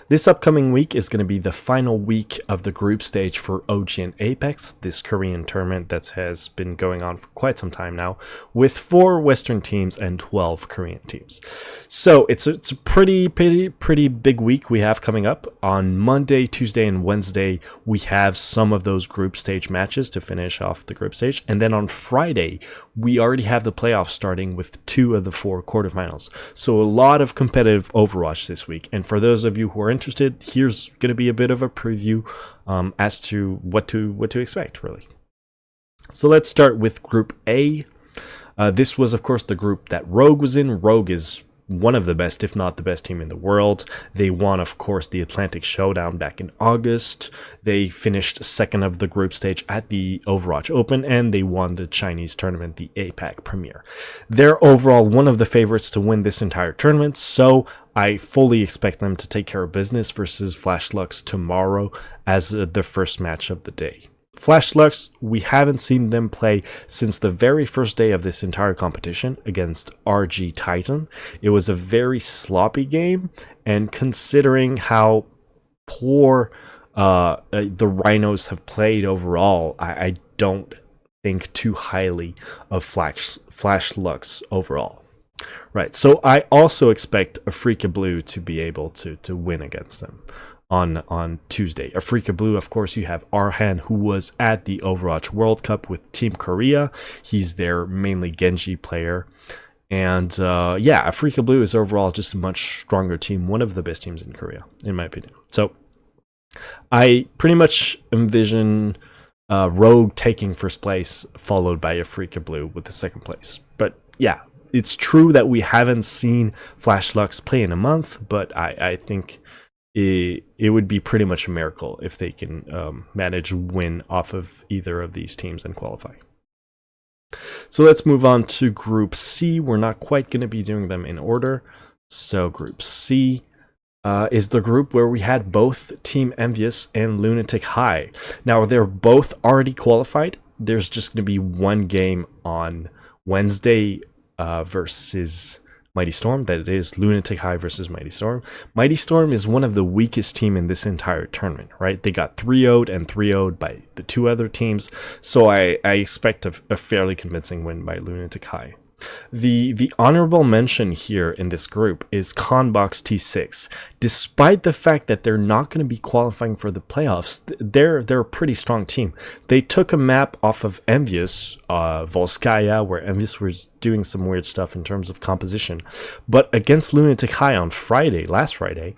This upcoming week is going to be the final week of the group stage for OGN Apex, this Korean tournament that has been going on for quite some time now, with 4 Western teams and 12 Korean teams. So it's a pretty big week we have coming up. On Monday, Tuesday, and Wednesday, we have some of those group stage matches to finish off the group stage. And then on Friday, we already have the playoffs starting with 2 of the 4 quarterfinals. So a lot of competitive Overwatch this week. And for those of you who are interested, here's going to be a bit of a preview as to what to expect, really. So let's start with Group A. This was, of course, the group that Rogue was in. Rogue is one of the best, if not the best team in the world. They won, of course, the Atlantic Showdown back in August. They finished second of the group stage at the Overwatch Open, and they won the Chinese tournament, the APAC Premier. They're overall one of the favorites to win this entire tournament, so I fully expect them to take care of business versus Flash Lux tomorrow as the first match of the day. Flash Lux, we haven't seen them play since the very first day of this entire competition against RG Titan. It was a very sloppy game, and considering how poor the Rhinos have played overall, I don't think too highly of Flash Lux overall. Right, so I also expect Afrika Blue to be able to win against them on Tuesday. Afrika Blue, of course, you have Arhan, who was at the Overwatch World Cup with Team Korea. He's their mainly Genji player. And yeah, Afrika Blue is overall just a much stronger team, one of the best teams in Korea, in my opinion. So I pretty much envision Rogue taking first place, followed by Afrika Blue with the second place. But yeah, it's true that we haven't seen Flash Lux play in a month, but I think it would be pretty much a miracle if they can manage win off of either of these teams and qualify. So let's move on to Group C. We're not quite going to be doing them in order. So Group C is the group where we had both Team Envious and Lunatic High. Now, they're both already qualified. There's just going to be one game on Wednesday versus Mighty Storm. That is Lunatic High versus Mighty Storm. Mighty Storm is one of the weakest team in this entire tournament, right? They got 3-0'd and 3-0'd by the 2 other teams, so I expect a fairly convincing win by Lunatic High. The honorable mention here in this group is Conbox T6. Despite the fact that they're not going to be qualifying for the playoffs, they're a pretty strong team. They took a map off of Envious, Volskaya, where Envious was doing some weird stuff in terms of composition. But against Lunatic High on last Friday,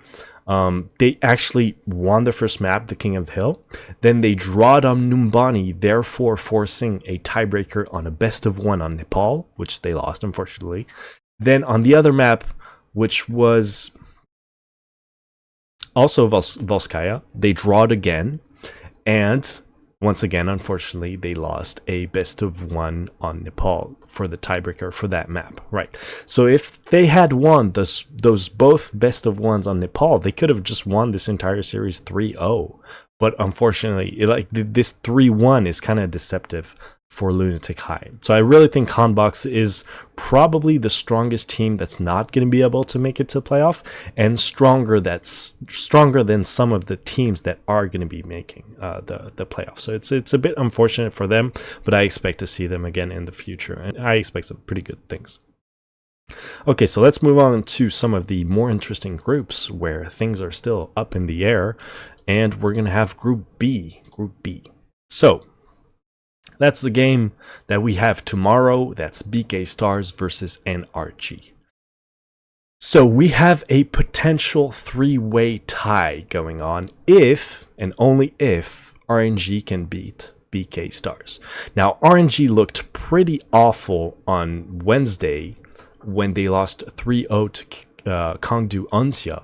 they actually won the first map, the King of the Hill. Then they drawed on Numbani, therefore forcing a tiebreaker on a best-of-1 on Nepal, which they lost, unfortunately. Then on the other map, which was also Volskaya, they drawed again. And once again, unfortunately, they lost a best-of-1 on Nepal for the tiebreaker for that map, right? So if they had won those both best-of-1s on Nepal, they could have just won this entire series 3-0. But unfortunately, this 3-1 is kind of deceptive for Lunatic High. So I really think Conbox is probably the strongest team that's not going to be able to make it to playoff, and stronger than some of the teams that are going to be making the playoff. So it's a bit unfortunate for them, but I expect to see them again in the future, and I expect some pretty good things. Okay, so let's move on to some of the more interesting groups where things are still up in the air, and we're going to have Group B. So that's the game that we have tomorrow. That's BKStars versus NRG. So we have a potential 3-way tie going on if, and only if, RNG can beat BKStars. Now, RNG looked pretty awful on Wednesday when they lost 3-0 to Kangdu Unsea.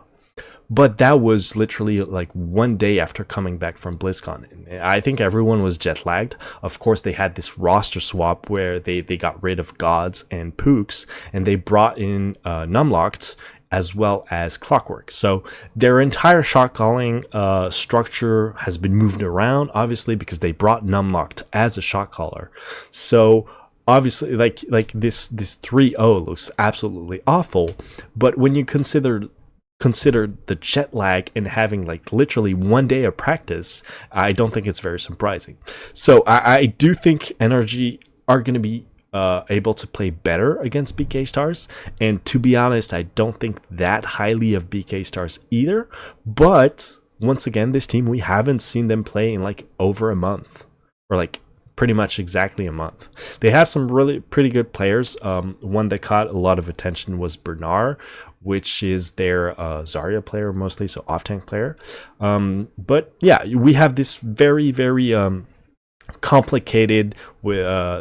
But that was literally like one day after coming back from BlizzCon. I think everyone was jet lagged. Of course, they had this roster swap where they got rid of Gods and Pooks, and they brought in Numlocked as well as Clockwork. So their entire shot calling structure has been moved around, obviously, because they brought Numlocked as a shot caller. So obviously, like this 3-0 looks absolutely awful. But when you consider consider the jet lag and having like literally 1 day of practice, I don't think it's very surprising. So I do think NRG are going to be able to play better against BKStars. And to be honest, I don't think that highly of BKStars either. But once again, this team, we haven't seen them play in like over a month, or like pretty much exactly a month. They have some really pretty good players. One that caught a lot of attention was Bernard, which is their Zarya player mostly, so off-tank player. But yeah, we have this very, very complicated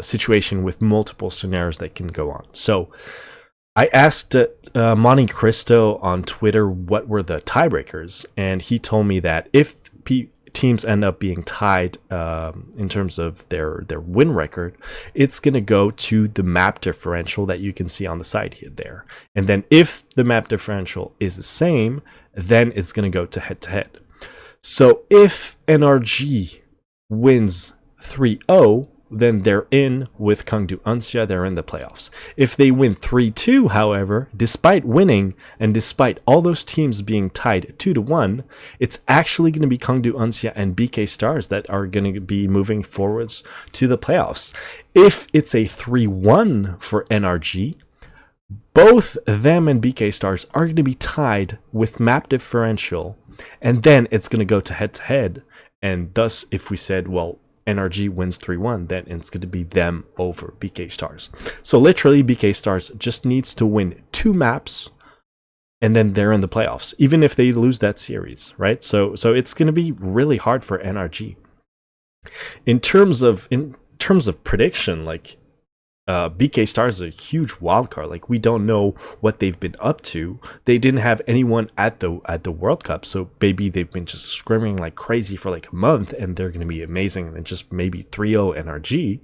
situation with multiple scenarios that can go on. So I asked Monte Cristo on Twitter what were the tiebreakers, and he told me that if teams end up being tied in terms of their win record, it's going to go to the map differential that you can see on the side here there. And then if the map differential is the same, then it's going to go to head-to-head. So if NRG wins 3-0, then they're in with Gangdu Anxia, they're in the playoffs. If they win 3-2, however, despite winning and despite all those teams being tied 2-1, it's actually going to be Gangdu Anxia and BKStars that are going to be moving forwards to the playoffs. If it's a 3-1 for NRG, both them and BKStars are going to be tied with map differential, and then it's going to go to head-to-head. And thus, if we said, well, NRG wins 3-1, then it's going to be them over BKStars. So literally, BKStars just needs to win 2 maps, and then they're in the playoffs, even if they lose that series, right? So it's going to be really hard for NRG. In terms of prediction, like BKStars is a huge wild card. Like, we don't know what they've been up to. They didn't have anyone at the World Cup, so maybe they've been just scrimming like crazy for like a month, and they're going to be amazing and just maybe 3-0 NRG.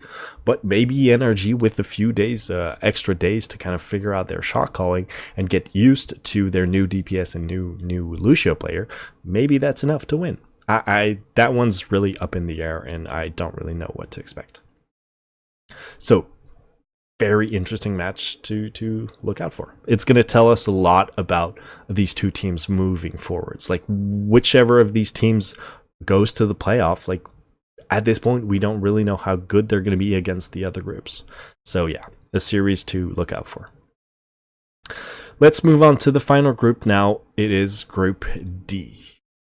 But maybe NRG with a few days, extra days to kind of figure out their shot calling and get used to their new DPS and new Lucio player, maybe that's enough to win. That one's really up in the air, and I don't really know what to expect. So very interesting match to look out for. It's going to tell us a lot about these two teams moving forwards. Like, whichever of these teams goes to the playoff, like at this point, we don't really know how good they're going to be against the other groups. So yeah, a series to look out for. Let's move on to the final group now. It is Group D.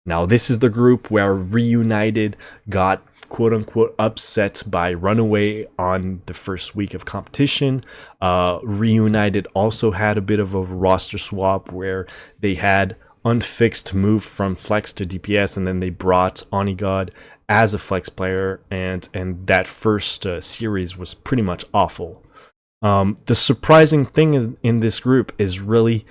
Now, this is the group where Reunited got quote-unquote upset by Runaway on the first week of competition. Reunited also had a bit of a roster swap where they had Unfixed move from flex to DPS, and then they brought Onigod as a flex player, and that first series was pretty much awful. The surprising thing in this group is really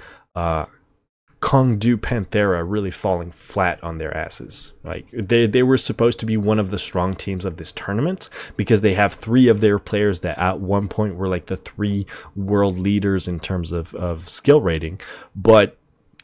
Gangdu Panthera really falling flat on their asses. Like, they were supposed to be one of the strong teams of this tournament because they have 3 of their players that at one point were like the 3 world leaders in terms of skill rating. But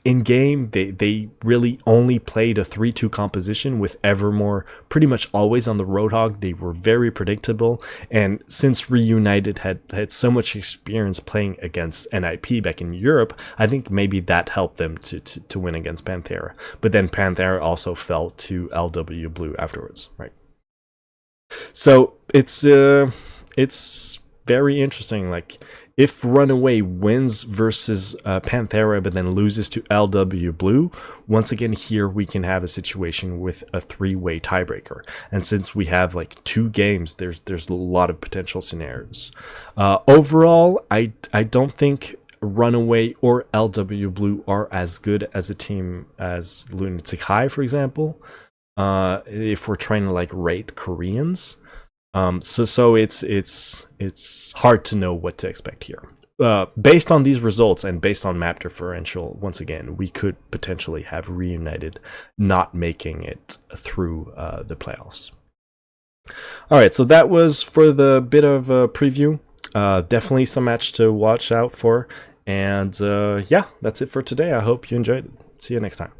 in game, they really only played a 3-2 composition with Evermore pretty much always on the Roadhog. They were very predictable, and since Reunited had so much experience playing against NIP back in Europe, I think maybe that helped them to win against Panthera. But then Panthera also fell to LWBlue afterwards, right? So it's very interesting. Like, if Runaway wins versus Panthera but then loses to LWBlue, once again here we can have a situation with a 3-way tiebreaker. And since we have like 2 games, there's a lot of potential scenarios. Overall, I don't think Runaway or LWBlue are as good as a team as Lunatic High, for example. If we're trying to like rate Koreans. So it's hard to know what to expect here. Based on these results and based on map differential, once again, we could potentially have Reunited not making it through the playoffs. All right, so that was for the bit of a preview. Definitely some match to watch out for. And yeah, that's it for today. I hope you enjoyed it. See you next time.